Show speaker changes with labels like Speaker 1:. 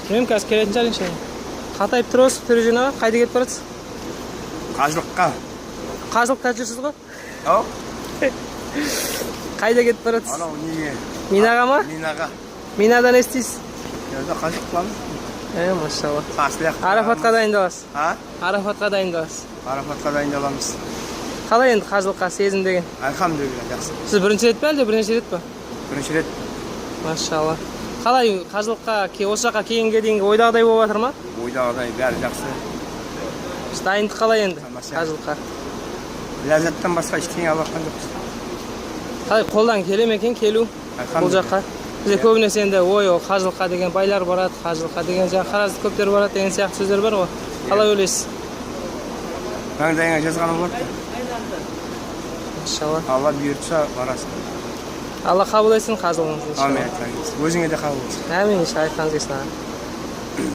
Speaker 1: Білмеймін, қазір келетін шығар иншалла. Қатайып тұрсыз, Төрежан аға, қайда кетіп барасыз?
Speaker 2: Қажылыққа.
Speaker 1: Қажылықта жүрсіз ғой?
Speaker 2: Ау?
Speaker 1: Қайда кетіп барасыз?
Speaker 2: Анау неге?
Speaker 1: Минаға ма?
Speaker 2: Минаға.
Speaker 1: Минада не істейсіз?
Speaker 2: Жерде қажылық қыламыз.
Speaker 1: Машалла.
Speaker 2: Тасбих.
Speaker 1: Арафатқа дайындаласыз.
Speaker 2: А?
Speaker 1: Арафатқа дайындаласыз.
Speaker 2: Арафатқа дайындаламыз.
Speaker 1: Қалай енді қажылыққа сезім деген?
Speaker 2: Альхамдулилля, жақсы.
Speaker 1: Сіз бірінші рет пе әлде бірнеше рет пе?
Speaker 2: Бірінші рет.
Speaker 1: Машалла. Қалай қажылыққа осы жаққа келгенге дейінгі ойдағыдай болып жатыр ма?
Speaker 2: Ойдағыдай бәрі жақсы.
Speaker 1: Дайындық қалай енді
Speaker 2: Тамаша.
Speaker 1: қажылыққа?
Speaker 2: Ләззаттан басқа ештеңе алыватқан жоқпыз.
Speaker 1: Қалай қолдан келе ме екен келу бұл жаққа? Бізде көбінесе енді ой қажылыққа деген байлар барады, қажылыққа деген жаңағы қаразды көптер барады деген сияқты сөздер бар ғой. Қалай ойлайсыз?
Speaker 2: Маңдайыңа жазғаны болады.
Speaker 1: Машалла.
Speaker 2: Алла бұйыртса барасың.
Speaker 1: Алла қабыл етсін қажылығыңызды.
Speaker 2: Амин. Өзіңе де қабыл болсын.
Speaker 1: Әмин, айтқаныңыз келсін.